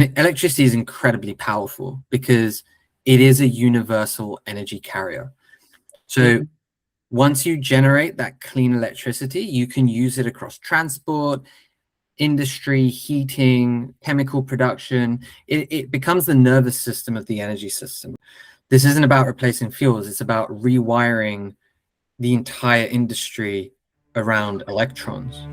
Electricity is incredibly powerful because it is a universal energy carrier. So once you generate that clean electricity, you can use it across transport, industry, heating, chemical production. It becomes the nervous system of the energy system. This isn't about replacing fuels. It's about rewiring the entire industry around electrons.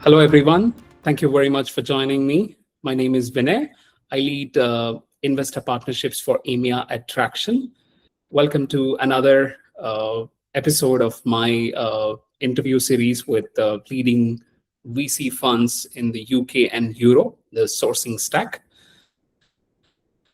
Hello, everyone. Thank you very much for joining me. My name is Vinay. I lead investor partnerships for EMEA at Tracxn. Welcome to another episode of my interview series with leading VC funds in the UK and Europe, the sourcing stack.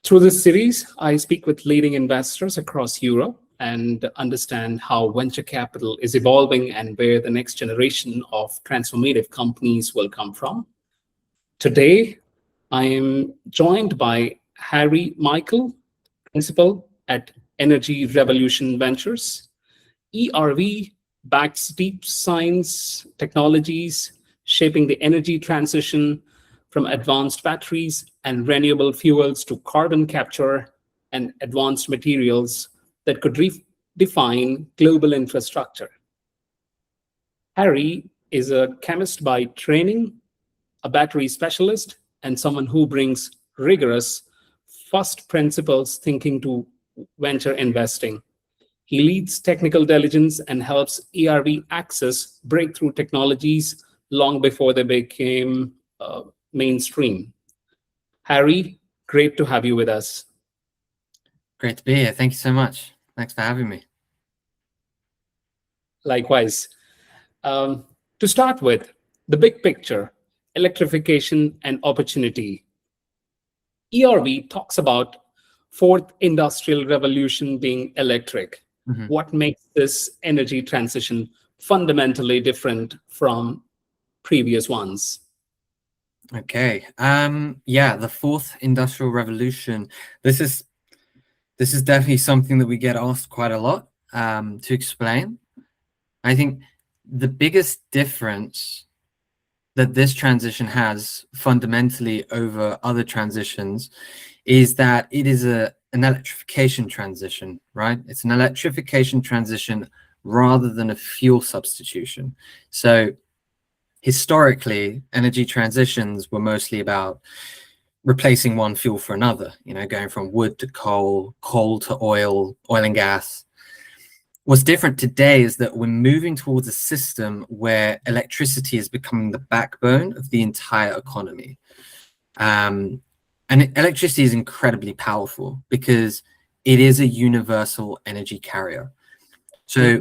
Through this series, I speak with leading investors across Europe and understand how venture capital is evolving and where the next generation of transformative companies will come from. Today, I am joined by Harry Michael, principal at Energy Revolution Ventures. ERV backs deep science technologies shaping the energy transition from advanced batteries and renewable fuels to carbon capture and advanced materials that could redefine global infrastructure. Harry is a chemist by training, a battery specialist, and someone who brings rigorous first principles thinking to venture investing. He leads technical diligence and helps ERV access breakthrough technologies long before they became mainstream. Harry, great to have you with us. Great to be here. Thank you so much. Thanks for having me. Likewise. To start with, the big picture, electrification and opportunity. ERV talks about fourth industrial revolution being electric. What makes this energy transition fundamentally different from previous ones? Okay. Yeah, the fourth industrial revolution. This is definitely something that we get asked quite a lot to explain. I think the biggest difference that this transition has fundamentally over other transitions is that it is an electrification transition, right? It's an electrification transition rather than a fuel substitution. So historically, energy transitions were mostly about replacing one fuel for another, going from wood to coal, coal to oil, oil and gas. What's different today is that we're moving towards a system where electricity is becoming the backbone of the entire economy. And electricity is incredibly powerful because it is a universal energy carrier. So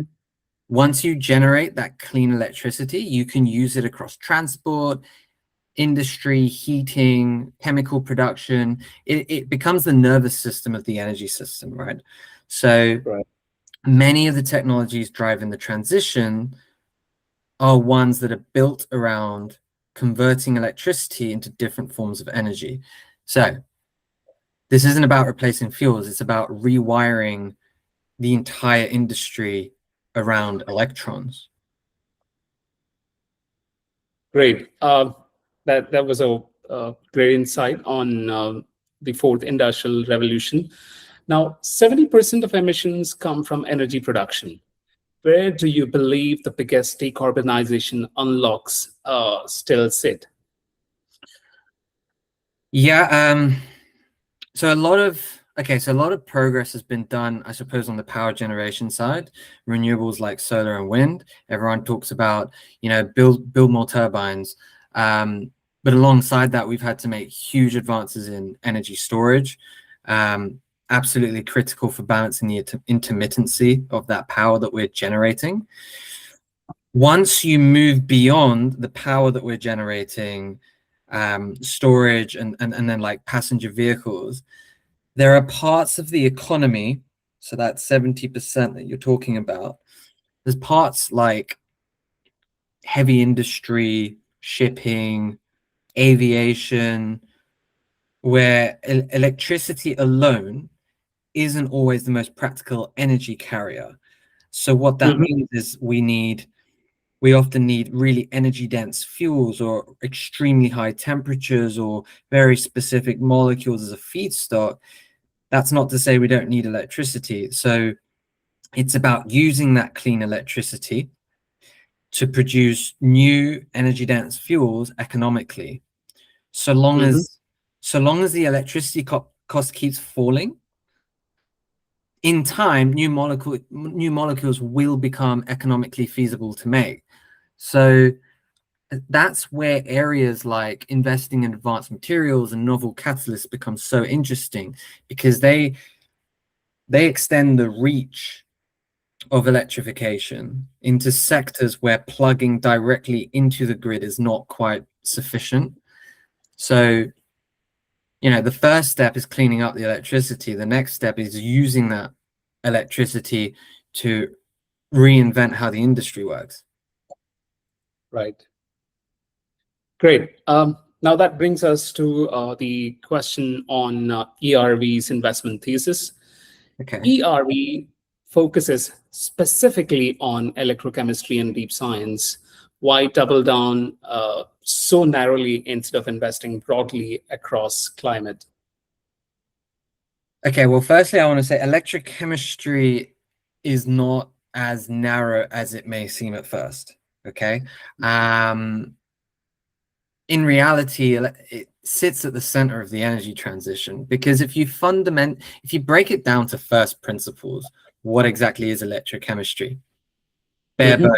once you generate that clean electricity, you can use it across transport, industry, heating, chemical production. It becomes the nervous system of the energy system, right? So many of the technologies driving the transition are ones that are built around converting electricity into different forms of energy. So this isn't about replacing fuels. It's about rewiring the entire industry around electrons. Great. That was a great insight on the fourth industrial revolution. Now, 70% of emissions come from energy production. Where do you believe the biggest decarbonization unlocks still sit? Yeah, so a lot of progress has been done, I suppose, on the power generation side. Renewables like solar and wind. Everyone talks about, build more turbines. But alongside that, we've had to make huge advances in energy storage. Absolutely critical for balancing the intermittency of that power that we're generating. Once you move beyond the power that we're generating, storage and then like passenger vehicles, there are parts of the economy, so that 70% that you're talking about, there's parts like heavy industry, shipping, aviation, where electricity alone isn't always the most practical energy carrier. So what that means is we often need really energy dense fuels or extremely high temperatures or very specific molecules as a feedstock. That's not to say we don't need electricity. So it's about using that clean electricity to produce new energy dense fuels economically. So long as the electricity cost keeps falling, in time, new molecules will become economically feasible to make. So that's where areas like investing in advanced materials and novel catalysts become so interesting, because they extend the reach of electrification into sectors where plugging directly into the grid is not quite sufficient. So, the first step is cleaning up the electricity. The next step is using that electricity to reinvent how the industry works. Right. Great. Now that brings us to the question on ERV's investment thesis. Okay. ERV focuses specifically on electrochemistry and deep science. Why double down so narrowly instead of investing broadly across climate? Okay, well, firstly, I want to say electrochemistry is not as narrow as it may seem at first. Okay. In reality, it sits at the center of the energy transition, because if you break it down to first principles, what exactly is electrochemistry? Bare bone.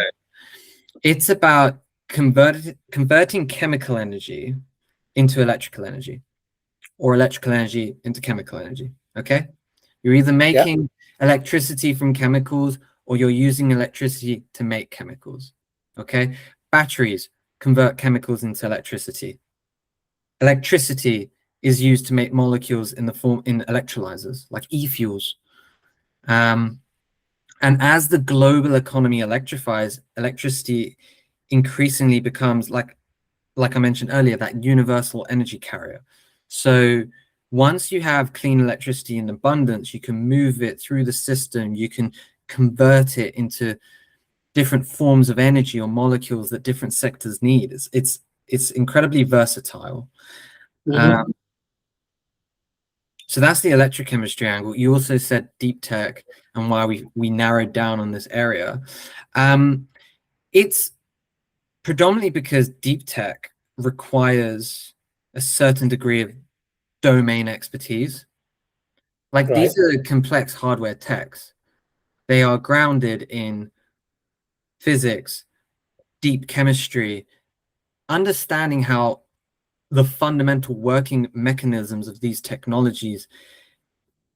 It's about converting chemical energy into electrical energy, or electrical energy into chemical energy. Okay, you're either making electricity from chemicals, or you're using electricity to make chemicals. Okay, batteries convert chemicals into electricity. Electricity is used to make molecules in electrolyzers, like e-fuels. And as the global economy electrifies, electricity increasingly becomes, like I mentioned earlier, that universal energy carrier. So once you have clean electricity in abundance, you can move it through the system. You can convert it into different forms of energy or molecules that different sectors need. It's incredibly versatile. So that's the electrochemistry angle. You also said deep tech and why we narrowed down on this area. It's predominantly because deep tech requires a certain degree of domain expertise. Like these are complex hardware techs. They are grounded in physics, deep chemistry, understanding how the fundamental working mechanisms of these technologies.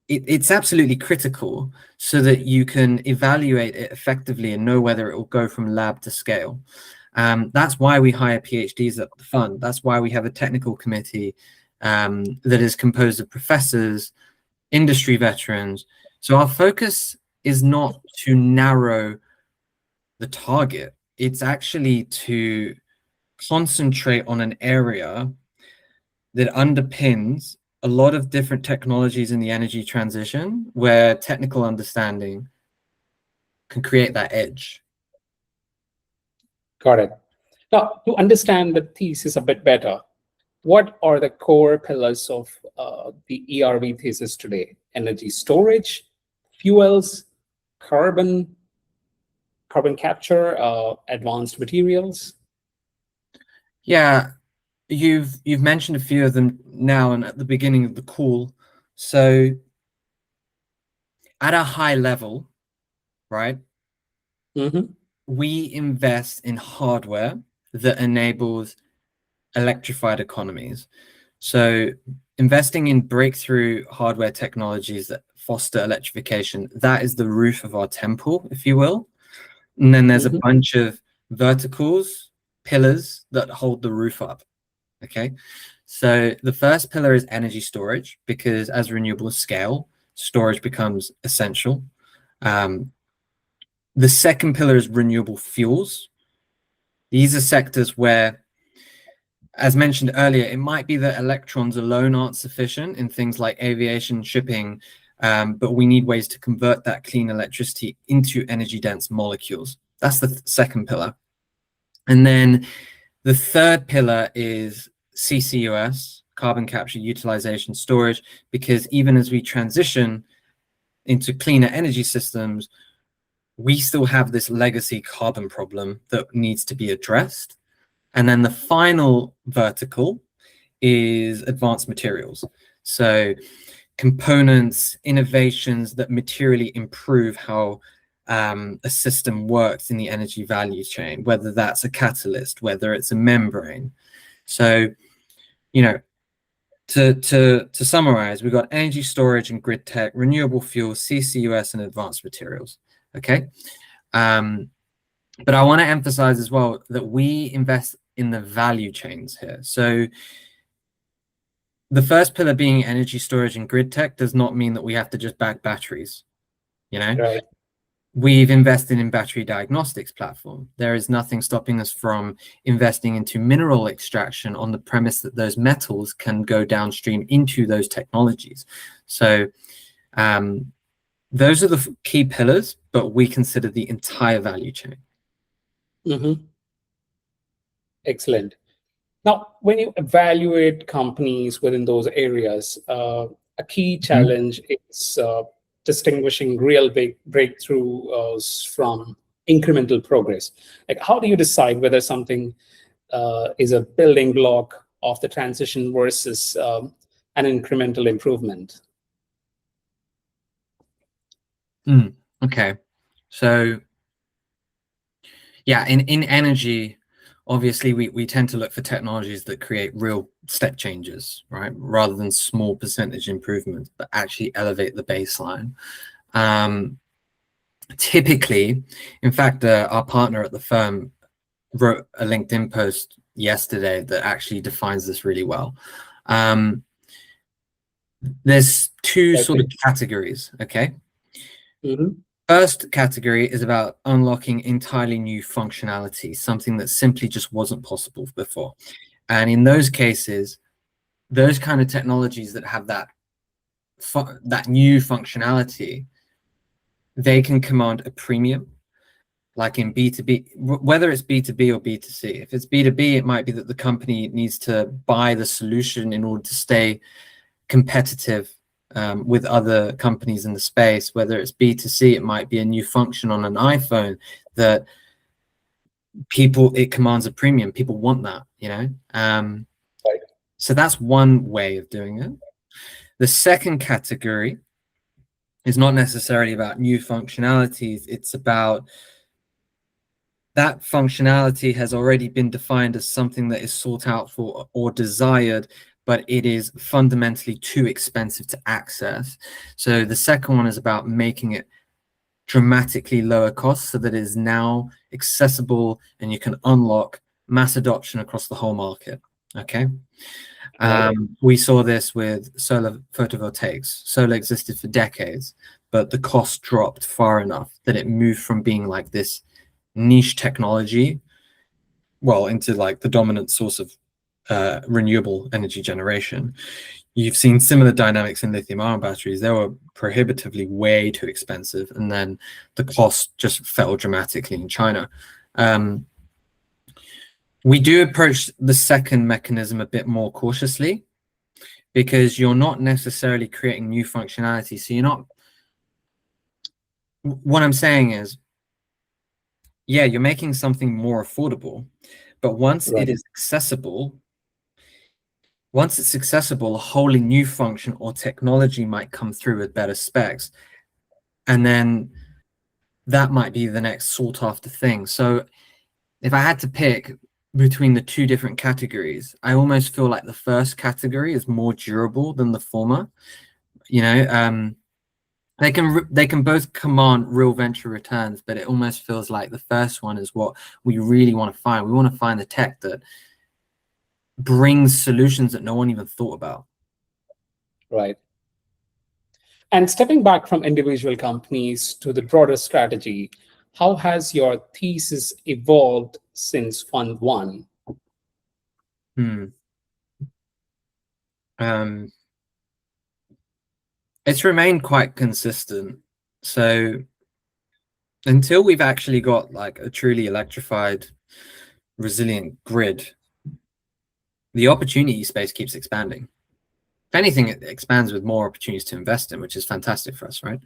It's absolutely critical so that you can evaluate it effectively and know whether it will go from lab to scale. That's why we hire PhDs at the fund. That's why we have a technical committee that is composed of professors, industry veterans. So our focus is not to narrow the target. It's actually to concentrate on an area that underpins a lot of different technologies in the energy transition, where technical understanding can create that edge. Got it. Now, to understand the thesis a bit better, what are the core pillars of the ERV thesis today? Energy storage, fuels, carbon capture, advanced materials? Yeah, you've mentioned a few of them now and at the beginning of the call. So at a high level, right, we invest in hardware that enables electrified economies. So investing in breakthrough hardware technologies that foster electrification, that is the roof of our temple, if you will. And then there's a bunch of verticals, pillars that hold the roof up. Okay, So the first pillar is energy storage, because as renewables scale, storage becomes essential. The second pillar is renewable fuels. These are sectors where, as mentioned earlier, it might be that electrons alone aren't sufficient in things like aviation, shipping, but we need ways to convert that clean electricity into energy-dense molecules. That's the second pillar. And then the third pillar is CCUS, carbon capture, utilization, storage, because even as we transition into cleaner energy systems, we still have this legacy carbon problem that needs to be addressed. And then the final vertical is advanced materials. So components, innovations that materially improve how a system works in the energy value chain, whether that's a catalyst, whether it's a membrane. So, you know, to summarize, we've got energy storage and grid tech, renewable fuels, CCUS, and advanced materials. Okay. But I want to emphasize as well that we invest in the value chains here. So the first pillar being energy storage and grid tech does not mean that we have to just back batteries. You know, Right. We've invested in battery diagnostics platform. There is nothing stopping us from investing into mineral extraction on the premise that those metals can go downstream into those technologies. So those are the key pillars, but we consider the entire value chain. Mm-hmm. Excellent. Now, when you evaluate companies within those areas, a key challenge is distinguishing real big breakthroughs from incremental progress. Like, how do you decide whether something is a building block of the transition versus an incremental improvement? Okay, so yeah, in energy, obviously we tend to look for technologies that create real step changes, right? Rather than small percentage improvements, but actually elevate the baseline. Typically, in fact, our partner at the firm wrote a LinkedIn post yesterday that actually defines this really well. There's two sort of categories, okay? Mm-hmm. First category is about unlocking entirely new functionality, something that simply just wasn't possible before. And in those cases, those kind of technologies that have that new functionality, they can command a premium, like in B2B, whether it's B2B or B2C. If it's B2B, it might be that the company needs to buy the solution in order to stay competitive with other companies in the space. Whether it's B2C, it might be a new function on an iPhone that it commands a premium. People want that, you know? Right. So that's one way of doing it. The second category is not necessarily about new functionalities. It's about that functionality has already been defined as something that is sought out for or desired, but it is fundamentally too expensive to access. So the second one is about making it dramatically lower cost so that it is now accessible and you can unlock mass adoption across the whole market. Okay. We saw this with solar photovoltaics. Solar existed for decades, but the cost dropped far enough that it moved from being like this niche technology, well, into like the dominant source of renewable energy generation. You've seen similar dynamics in lithium-ion batteries. They were prohibitively way too expensive, and then the cost just fell dramatically in China. We do approach the second mechanism a bit more cautiously because you're not necessarily creating new functionality. So you're not, what I'm saying is, yeah, you're making something more affordable, but once it is accessible, a wholly new function or technology might come through with better specs. And then that might be the next sought after thing. So if I had to pick between the two different categories, I almost feel like the first category is more durable than the former. You know, they can both command real venture returns, but it almost feels like the first one is what we really want to find. We want to find the tech that brings solutions that no one even thought about. Right. And stepping back from individual companies to the broader strategy, how has your thesis evolved since Fund One? It's remained quite consistent. So until we've actually got like a truly electrified, resilient grid, the opportunity space keeps expanding. If anything, it expands with more opportunities to invest in, which is fantastic for us, right?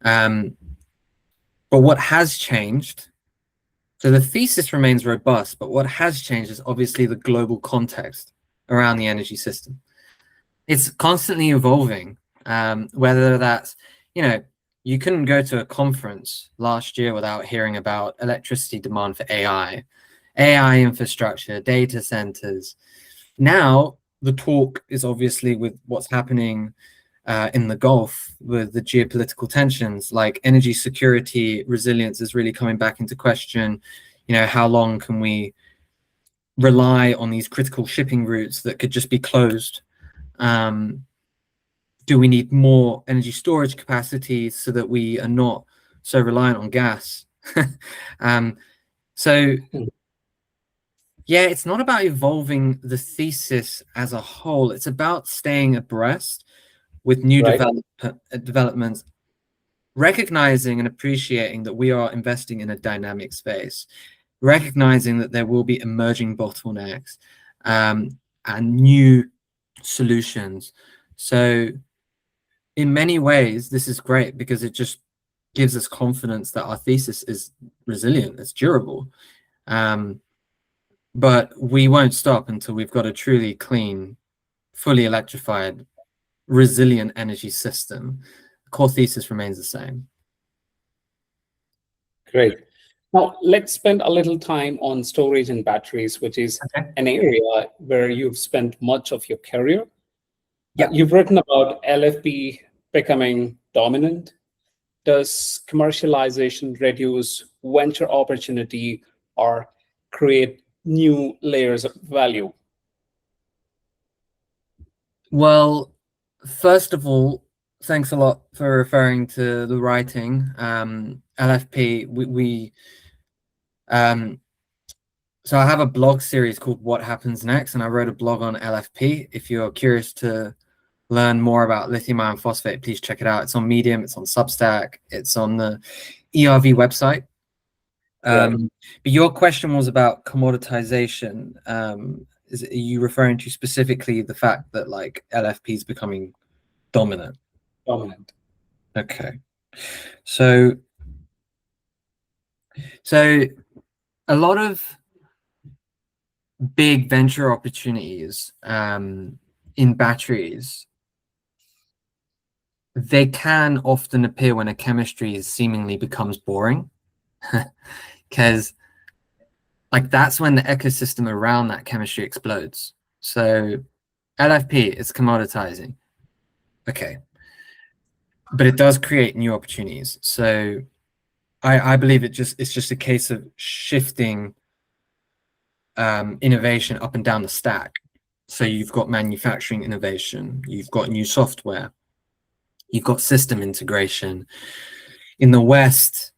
But what has changed, so the thesis remains robust, but what has changed is obviously the global context around the energy system. It's constantly evolving, whether that's, you couldn't go to a conference last year without hearing about electricity demand for AI infrastructure, data centers. Now, the talk is obviously with what's happening in the Gulf with the geopolitical tensions, like energy security, resilience is really coming back into question. How long can we rely on these critical shipping routes that could just be closed? Do we need more energy storage capacity so that we are not so reliant on gas? So yeah, it's not about evolving the thesis as a whole. It's about staying abreast with new developments, recognizing and appreciating that we are investing in a dynamic space, recognizing that there will be emerging bottlenecks and new solutions. So in many ways, this is great because it just gives us confidence that our thesis is resilient, it's durable. But we won't stop until we've got a truly clean, fully electrified, resilient energy system. The core thesis remains the same. Great. Now, let's spend a little time on storage and batteries, which is an area where you've spent much of your career. Yeah. You've written about LFP becoming dominant. Does commercialization reduce venture opportunity or create new layers of value? Well, first of all, thanks a lot for referring to the writing. LFP, so I have a blog series called What Happens Next, and I wrote a blog on LFP. If you're curious to learn more about lithium iron phosphate, please check it out. It's on Medium, it's on Substack, it's on the ERV website. But your question was about commoditization. Are you referring to specifically the fact that like LFP is becoming dominant? Dominant. Okay. So a lot of big venture opportunities in batteries, they can often appear when a chemistry seemingly becomes boring, because like that's when the ecosystem around that chemistry explodes. So LFP is commoditizing. Okay. But it does create new opportunities. So I believe it's just a case of shifting innovation up and down the stack. So you've got manufacturing innovation, you've got new software, you've got system integration. In the West,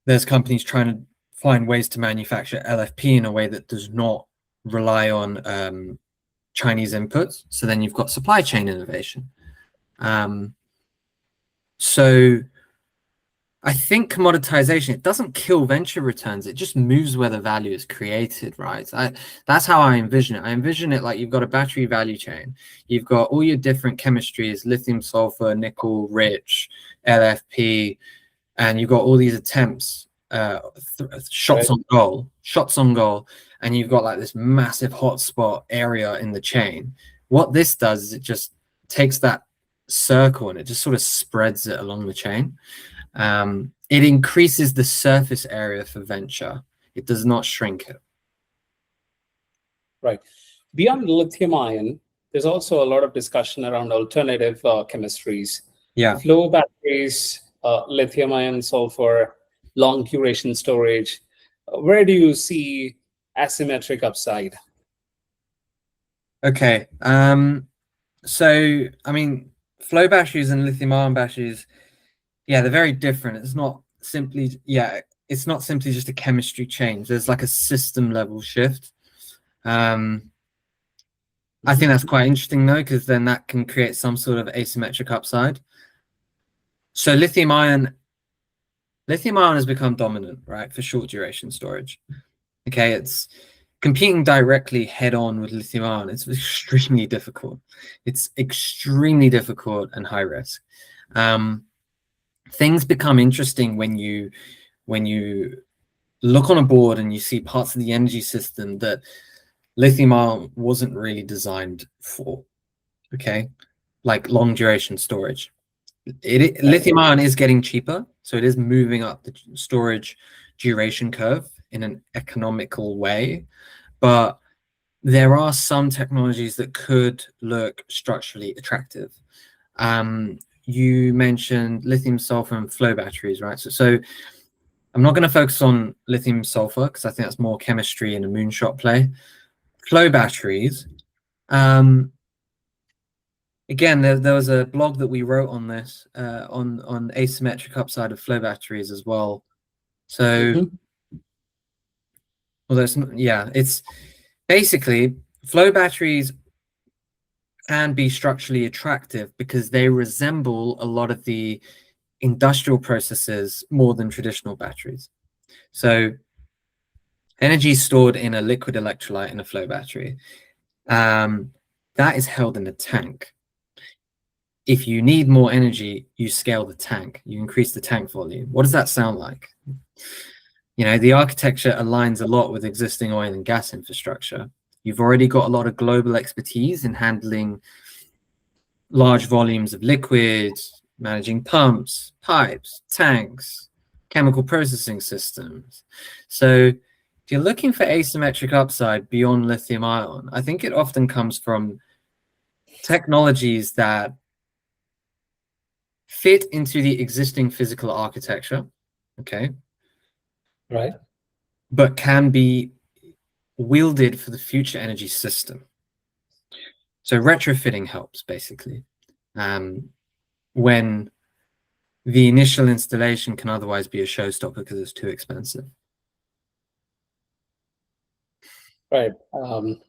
there's companies trying to find ways to manufacture LFP in a way that does not rely on Chinese inputs. So then you've got supply chain innovation. So I think commoditization, it doesn't kill venture returns. It just moves where the value is created, right? That's how I envision it. I envision it like you've got a battery value chain. You've got all your different chemistries, lithium, sulfur, nickel, rich, LFP, and you've got all these attempts, shots on goal, and you've got like this massive hotspot area in the chain. What this does is it just takes that circle and it just sort of spreads it along the chain. It increases the surface area for venture. It does not shrink it. Right. Beyond lithium ion, there's also a lot of discussion around alternative chemistries. Yeah. Flow batteries, lithium ion, sulfur, long duration storage. Where do you see asymmetric upside? Okay. So I mean, flow batteries and lithium-ion batteries, yeah, they're very different. It's not simply, it's not simply just a chemistry change. There's like a system level shift. I think that's quite interesting though, because then that can create some sort of asymmetric upside. So lithium-ion has become dominant, right, for short duration storage. Okay, it's competing directly head on with lithium-ion. It's extremely difficult. It's extremely difficult and high risk. Things become interesting when you look on a board and you see parts of the energy system that lithium-ion wasn't really designed for. Okay, like long duration storage. Lithium-ion is getting cheaper, so it is moving up the storage duration curve in an economical way, but there are some technologies that could look structurally attractive. You mentioned lithium sulfur and flow batteries, right? So I'm not going to focus on lithium sulfur because I think that's more chemistry and a moonshot play. Flow batteries. Again, there was a blog that we wrote on this, on asymmetric upside of flow batteries as well. So, although it's basically flow batteries can be structurally attractive because they resemble a lot of the industrial processes more than traditional batteries. So energy is stored in a liquid electrolyte in a flow battery. That is held in a tank. If you need more energy, you scale the tank, you increase the tank volume. What does that sound like? You know, the architecture aligns a lot with existing oil and gas infrastructure. You've already got a lot of global expertise in handling large volumes of liquids, managing pumps, pipes, tanks, chemical processing systems. So if you're looking for asymmetric upside beyond lithium ion, I think it often comes from technologies that fit into the existing physical architecture, okay? Right. But can be wielded for the future energy system. So retrofitting helps basically, when the initial installation can otherwise be a showstopper because it's too expensive. Right. So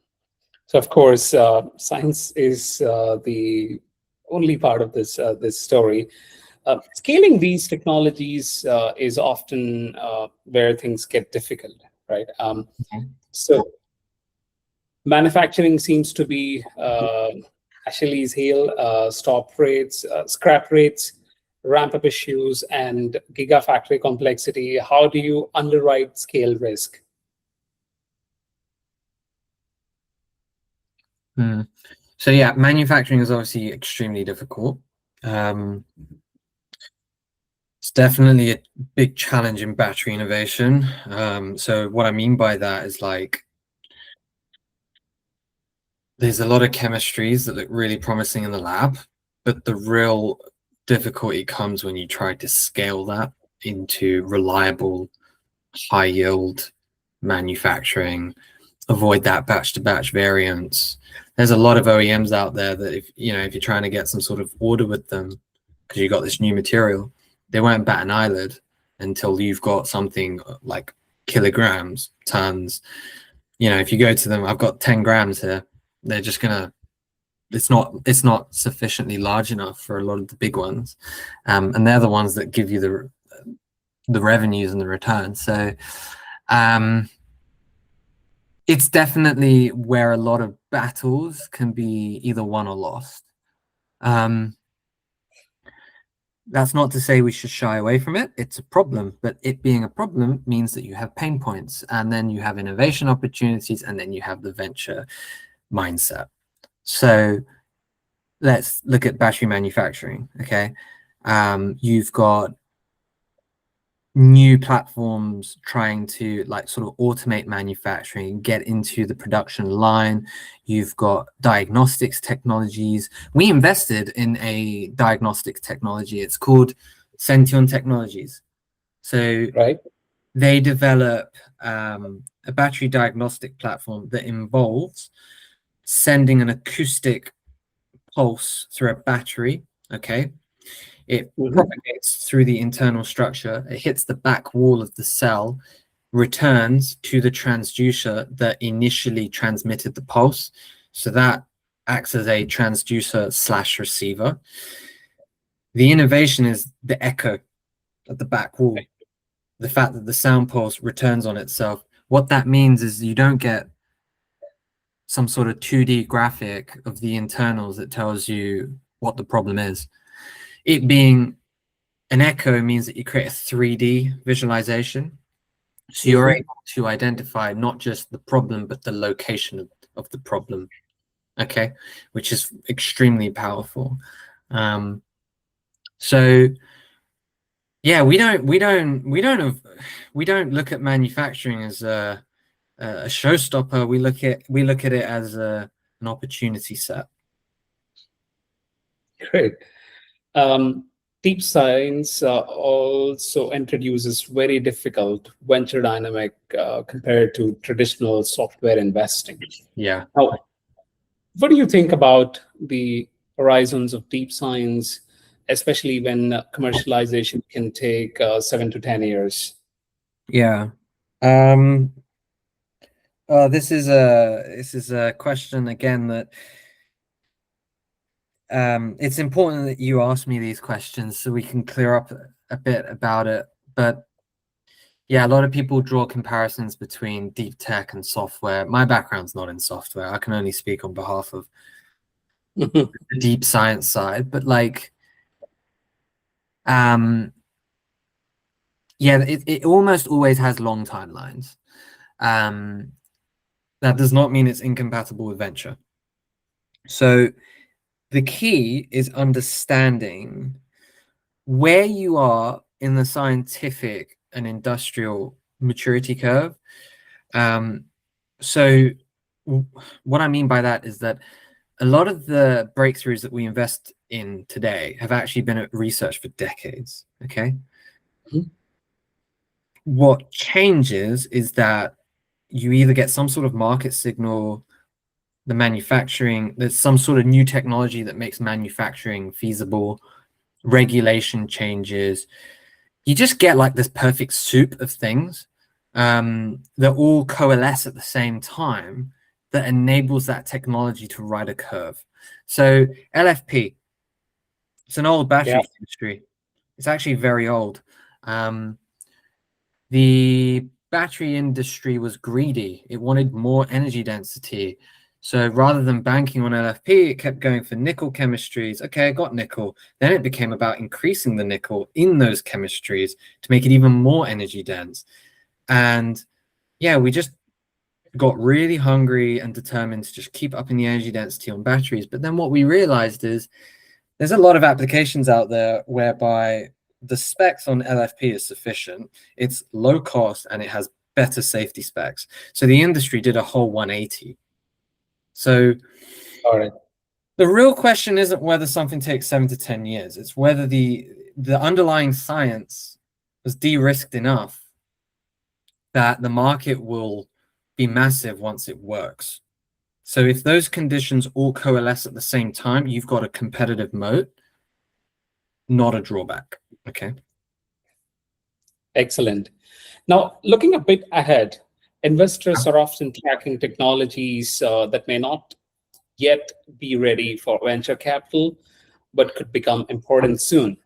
of course, science is the only part of this story. Scaling these technologies is often where things get difficult, right? So manufacturing seems to be Achilles' heel. Stop rates, scrap rates, ramp up issues, and gigafactory complexity. How do you underwrite scale risk? So yeah, manufacturing is obviously extremely difficult. It's definitely a big challenge in battery innovation. So what I mean by that is like there's a lot of chemistries that look really promising in the lab, but the real difficulty comes when you try to scale that into reliable, high yield manufacturing, avoid that batch to batch variance. There's a lot of OEMs out there that if you're trying to get some sort of order with them because you got this new material, they won't bat an eyelid until you've got something like kilograms, tons. If you go to them, I've got 10 grams here, they're just gonna, it's not sufficiently large enough for a lot of the big ones, and they're the ones that give you the revenues and the returns. So it's definitely where a lot of battles can be either won or lost. That's not to say we should shy away from it. It's a problem, but it being a problem means that you have pain points, and then you have innovation opportunities, and then you have the venture mindset. So let's look at battery manufacturing. Okay, you've got new platforms trying to sort of automate manufacturing, get into the production line. You've got diagnostics technologies. We invested in a diagnostic technology. It's called Sention Technologies. So they develop a battery diagnostic platform that involves sending an acoustic pulse through a battery. Okay, it propagates through the internal structure, it hits the back wall of the cell, returns to the transducer that initially transmitted the pulse. So that acts as a transducer / receiver. The innovation is the echo at the back wall, the fact that the sound pulse returns on itself. What that means is you don't get some sort of 2D graphic of the internals that tells you what the problem is. It being an echo means that you create a 3D visualization. So you're able to identify not just the problem, but the location of the problem. Okay, which is extremely powerful. So yeah, we don't look at manufacturing as a showstopper. We look at it as an opportunity set. Great. Deep science also introduces very difficult venture dynamic compared to traditional software investing. Yeah. Now, what do you think about the horizons of deep science, especially when commercialization can take 7 to 10 years? Yeah. This is a question again that it's important that you ask me these questions so we can clear up a bit about it. But yeah, a lot of people draw comparisons between deep tech and software. My background's not in software. I can only speak on behalf of the deep science side. But like, yeah, it almost always has long timelines. That does not mean it's incompatible with venture. So the key is understanding where you are in the scientific and industrial maturity curve. So what I mean by that is that a lot of the breakthroughs that we invest in today have actually been at research for decades. Okay. What changes is that you either get some sort of market signal, the manufacturing, there's some sort of new technology that makes manufacturing feasible, regulation changes. You just get like this perfect soup of things that all coalesce at the same time that enables that technology to ride a curve. So LFP, it's an old battery chemistry. It's actually very old. The battery industry was greedy. It wanted more energy density. So rather than banking on LFP, it kept going for nickel chemistries. Okay, I got nickel. Then it became about increasing the nickel in those chemistries to make it even more energy dense. And yeah, we just got really hungry and determined to just keep upping the energy density on batteries. But then what we realized is there's a lot of applications out there whereby the specs on LFP is sufficient. It's low cost and it has better safety specs. So the industry did a whole 180. So the real question isn't whether something takes 7 to 10 years. It's whether the underlying science was de-risked enough that the market will be massive once it works. So if those conditions all coalesce at the same time, you've got a competitive moat, not a drawback. Okay. Excellent. Now, looking a bit ahead, investors are often tracking technologies that may not yet be ready for venture capital, but could become important soon.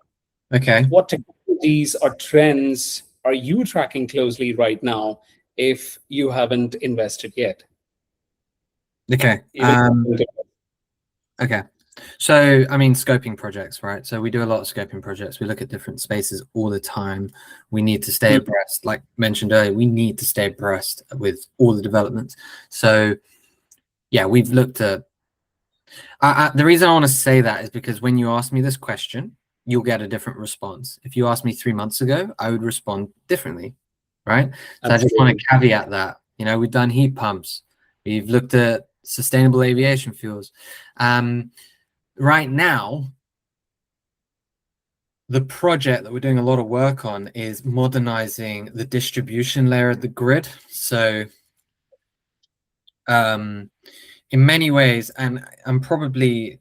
Okay. What technologies or trends are you tracking closely right now if you haven't invested yet? Okay. Okay. So, I mean, scoping projects, right? So we do a lot of scoping projects. We look at different spaces all the time. We need to stay abreast. Like mentioned earlier, we need to stay abreast with all the developments. So yeah, we've looked at, the reason I want to say that is because when you ask me this question, you'll get a different response. If you asked me 3 months ago, I would respond differently, right? So I just want to caveat that, you know, we've done heat pumps. We've looked at sustainable aviation fuels. Right now, the project that we're doing a lot of work on is modernizing the distribution layer of the grid. So in many ways, and I'm probably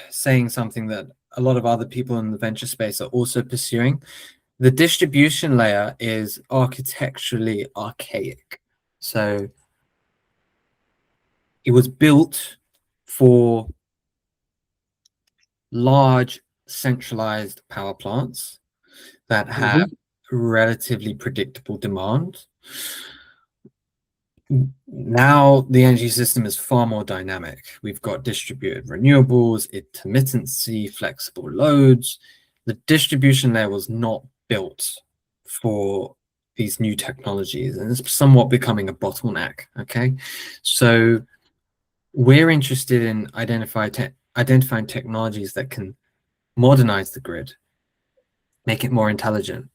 saying something that a lot of other people in the venture space are also pursuing, the distribution layer is architecturally archaic. So it was built for large centralized power plants that have relatively predictable demand. Now the energy system is far more dynamic. We've got distributed renewables, intermittency, flexible loads. The distribution layer was not built for these new technologies, and it's somewhat becoming a bottleneck. Okay, so we're interested in identifying technologies that can modernize the grid, make it more intelligent.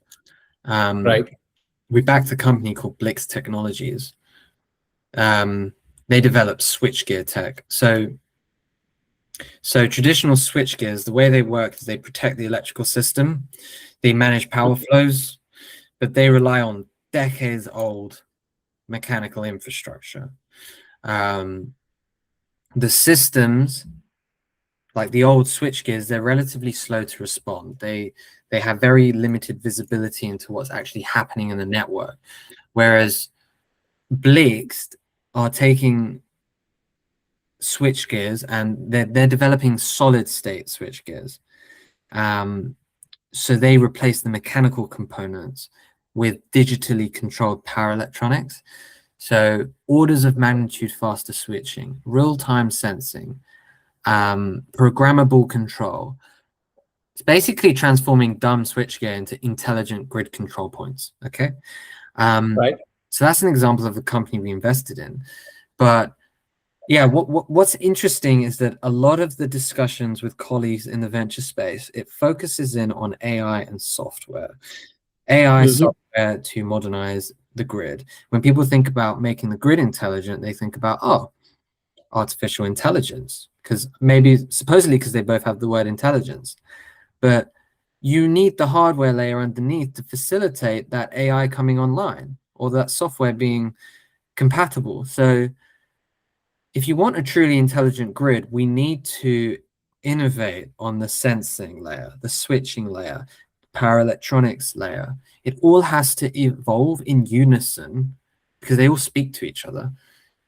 Right. We backed a company called Blix Technologies. They develop switchgear tech. So traditional switchgears, the way they work is they protect the electrical system, they manage power flows, but they rely on decades old mechanical infrastructure. The systems, like the old switchgears, they're relatively slow to respond. They have very limited visibility into what's actually happening in the network, whereas Blix are taking switchgears and they're developing solid state switchgears. So they replace the mechanical components with digitally controlled power electronics. So orders of magnitude faster switching, real-time sensing, programmable control. It's basically transforming dumb switchgear into intelligent grid control points. Okay. Right. So that's an example of the company we invested in. But yeah, what's interesting is that a lot of the discussions with colleagues in the venture space, it focuses in on AI and software. AI software to modernize the grid. When people think about making the grid intelligent, they think about, oh, artificial intelligence, because maybe supposedly because they both have the word intelligence. But you need the hardware layer underneath to facilitate that AI coming online or that software being compatible. So if you want a truly intelligent grid, we need to innovate on the sensing layer, the switching layer, power electronics layer. It all has to evolve in unison because they all speak to each other.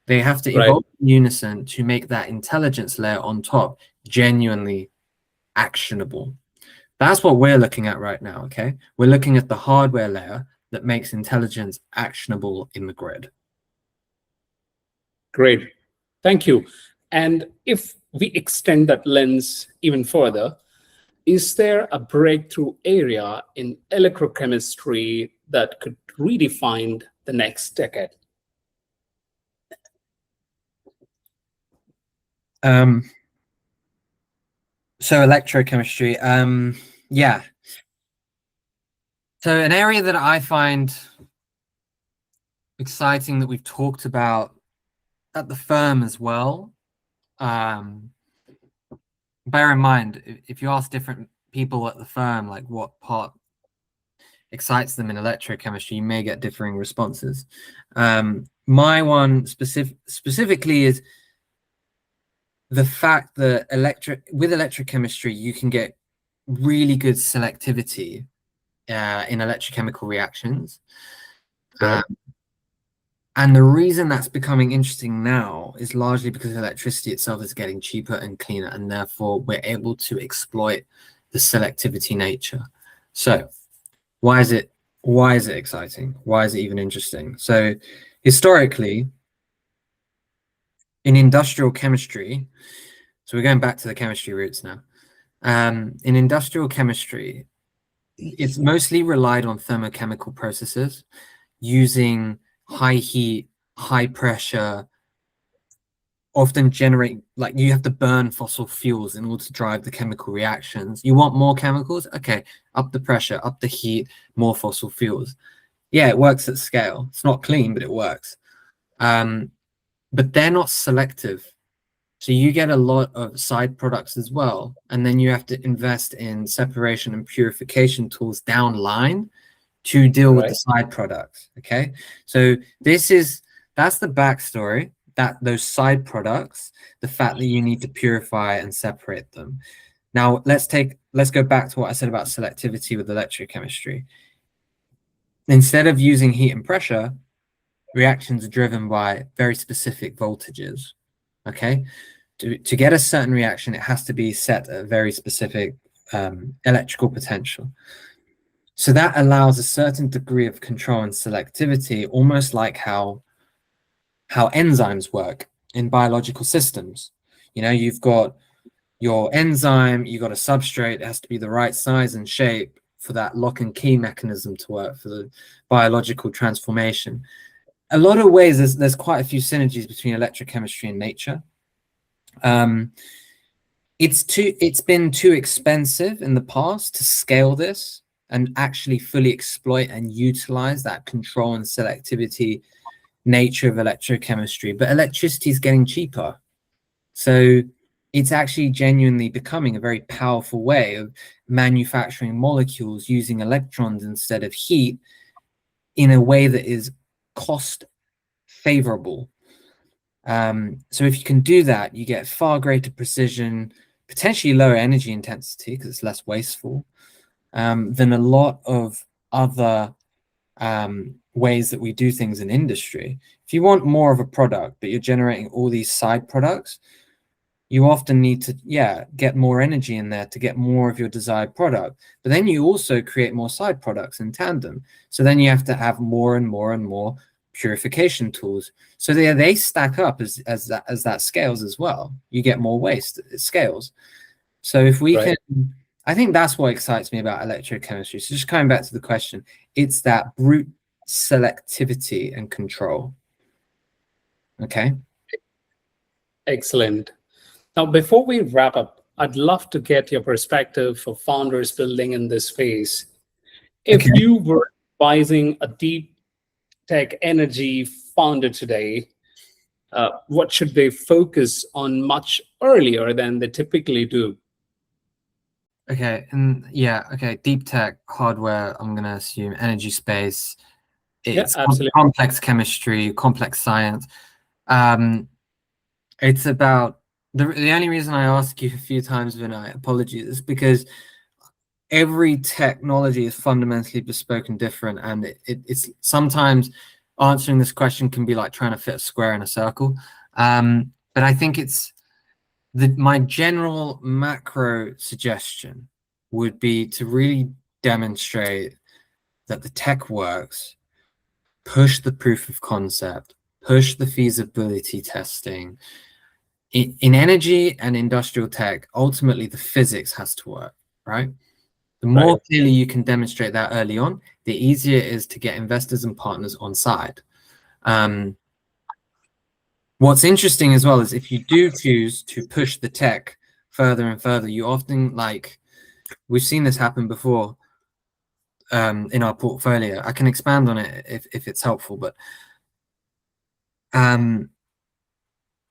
They have to evolve in unison to make that intelligence layer on top genuinely actionable. That's what we're looking at right now, okay? We're looking at the hardware layer that makes intelligence actionable in the grid. Great. Thank you. And if we extend that lens even further, is there a breakthrough area in electrochemistry that could redefine the next decade? So electrochemistry, yeah. So an area that I find exciting that we've talked about at the firm as well. Bear in mind, if you ask different people at the firm, like what part excites them in electrochemistry, you may get differing responses. My one specifically is the fact that with electrochemistry, you can get really good selectivity in electrochemical reactions. And the reason that's becoming interesting now is largely because electricity itself is getting cheaper and cleaner, and therefore we're able to exploit the selectivity nature. So why is it exciting? Why is it even interesting? So historically, in industrial chemistry, so we're going back to the chemistry roots now. In industrial chemistry, it's mostly relied on thermochemical processes using high heat, high pressure, often generate, like you have to burn fossil fuels in order to drive the chemical reactions. You want more chemicals? Okay, up the pressure, up the heat, more fossil fuels. Yeah, it works at scale. It's not clean, but it works. But they're not selective. So you get a lot of side products as well. And then you have to invest in separation and purification tools down line to deal with the side products. Okay. So that's the backstory. those side products, the fact that you need to purify and separate them. Now let's go back to what I said about selectivity with electrochemistry. Instead of using heat and pressure, reactions are driven by very specific voltages. Okay, to get a certain reaction, it has to be set at a very specific electrical potential. So that allows a certain degree of control and selectivity, almost like how enzymes work in biological systems. You know, you've got your enzyme, you've got a substrate, it has to be the right size and shape for that lock and key mechanism to work, for the biological transformation. A lot of ways, there's quite a few synergies between electrochemistry and nature. It's been too expensive in the past to scale this and actually fully exploit and utilize that control and selectivity nature of electrochemistry. But electricity is getting cheaper, so it's actually genuinely becoming a very powerful way of manufacturing molecules using electrons instead of heat in a way that is cost favorable. So if you can do that, you get far greater precision, potentially lower energy intensity because it's less wasteful than a lot of other ways that we do things in industry. If you want more of a product, but you're generating all these side products, you often need to, get more energy in there to get more of your desired product. But then you also create more side products in tandem. So then you have to have more and more and more purification tools. So they stack up as that scales as well. You get more waste, it scales. So if we can, I think that's what excites me about electrochemistry. So just coming back to the question, it's that brute selectivity and control. Okay. Excellent. Now, before we wrap up, I'd love to get your perspective for founders building in this space. If you were advising a deep tech energy founder today, what should they focus on much earlier than they typically do? Okay, and deep tech, hardware, I'm going to assume energy space. It's absolutely. Complex chemistry, complex science. It's about the only reason I ask you a few times, Vinay, apologies, is because every technology is fundamentally bespoke and different, and it's sometimes answering this question can be like trying to fit a square in a circle. But I think it's my general macro suggestion would be to really demonstrate that the tech works, push the proof of concept, push the feasibility testing. In energy and industrial tech, ultimately the physics has to work, right? The more clearly you can demonstrate that early on, the easier it is to get investors and partners on side. What's interesting as well is if you do choose to push the tech further and further, you often, like, we've seen this happen before in our portfolio. I can expand on it if it's helpful, but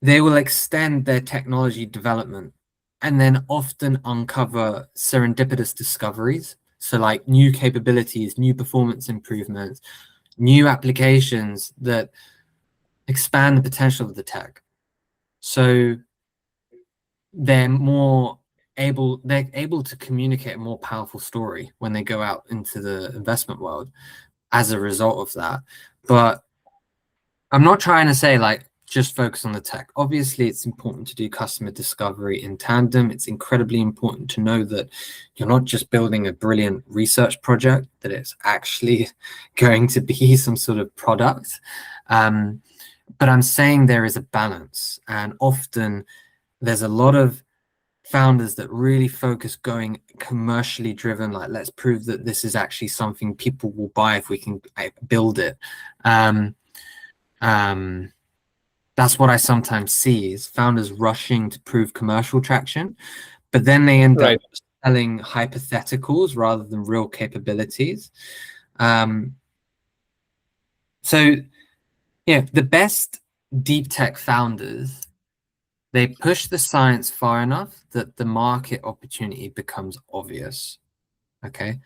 they will extend their technology development and then often uncover serendipitous discoveries. So like new capabilities, new performance improvements, new applications that expand the potential of the tech. So they're able to communicate a more powerful story when they go out into the investment world as a result of that. But I'm not trying to say like just focus on the tech. Obviously, it's important to do customer discovery in tandem. It's incredibly important to know that you're not just building a brilliant research project, that it's actually going to be some sort of product. But I'm saying there is a balance, and often there's a lot of founders that really focus going commercially driven, like let's prove that this is actually something people will buy if we can build it. That's what I sometimes see is founders rushing to prove commercial traction, but then they end up selling hypotheticals rather than real capabilities. So yeah, the best deep tech founders, they push the science far enough that the market opportunity becomes obvious. Okay.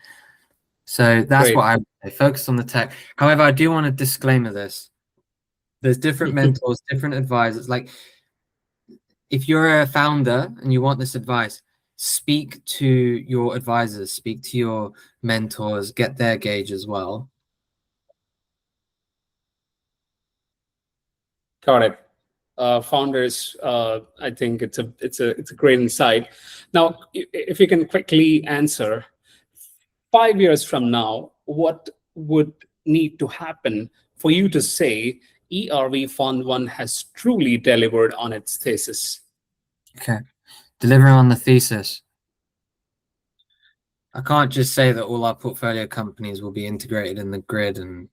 So that's what I would say. Focus on the tech. However, I do want to disclaimer this. There's different mentors, different advisors. Like, if you're a founder and you want this advice, speak to your advisors, speak to your mentors, get their gauge as well. Got it. Founders, I think it's a great insight. Now, if you can quickly answer, 5 years from now, what would need to happen for you to say ERV Fund 1 has truly delivered on its thesis? Okay, delivering on the thesis. I can't just say that all our portfolio companies will be integrated in the grid and,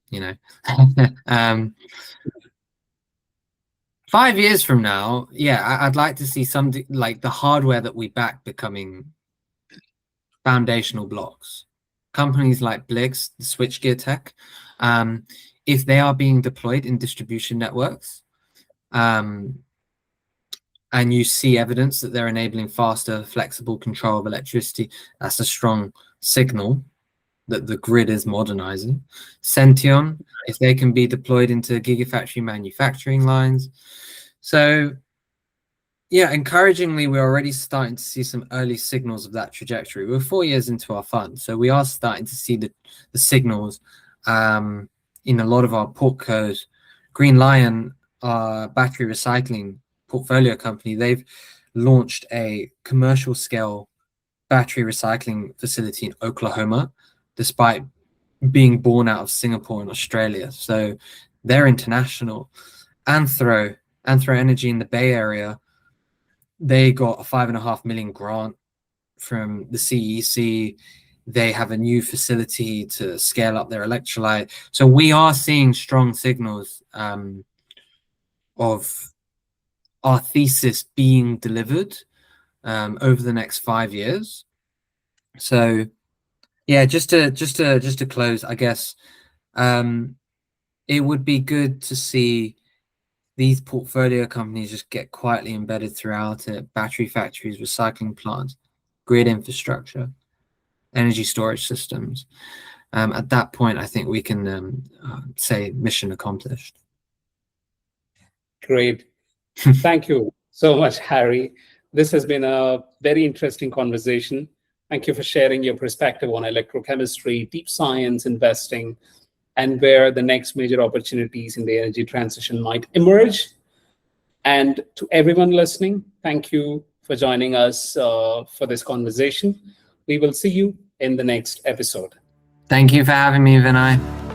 5 years from now, yeah, I'd like to see something like the hardware that we back becoming foundational blocks. Companies like Blix, the switchgear tech, if they are being deployed in distribution networks, and you see evidence that they're enabling faster, flexible control of electricity, that's a strong signal that the grid is modernizing. Sention, if they can be deployed into gigafactory manufacturing lines. So yeah, encouragingly, we're already starting to see some early signals of that trajectory. We're 4 years into our fund, so we are starting to see the signals in a lot of our portcos. Green Lion, our battery recycling portfolio company, they've launched a commercial scale battery recycling facility in Oklahoma, despite being born out of Singapore and Australia. So they're international. Anthro Energy in the Bay Area, they got a $5.5 million grant from the CEC. They have a new facility to scale up their electrolyte. So we are seeing strong signals of our thesis being delivered over the next 5 years. So yeah, just to close, I guess it would be good to see these portfolio companies just get quietly embedded throughout it. Battery factories, recycling plants, grid infrastructure, energy storage systems. At that point, I think we can say mission accomplished. Great. Thank you so much, Harry. This has been a very interesting conversation. Thank you for sharing your perspective on electrochemistry, deep science, investing, and where the next major opportunities in the energy transition might emerge. And to everyone listening, thank you for joining us for this conversation. We will see you in the next episode. Thank you for having me, Vinay.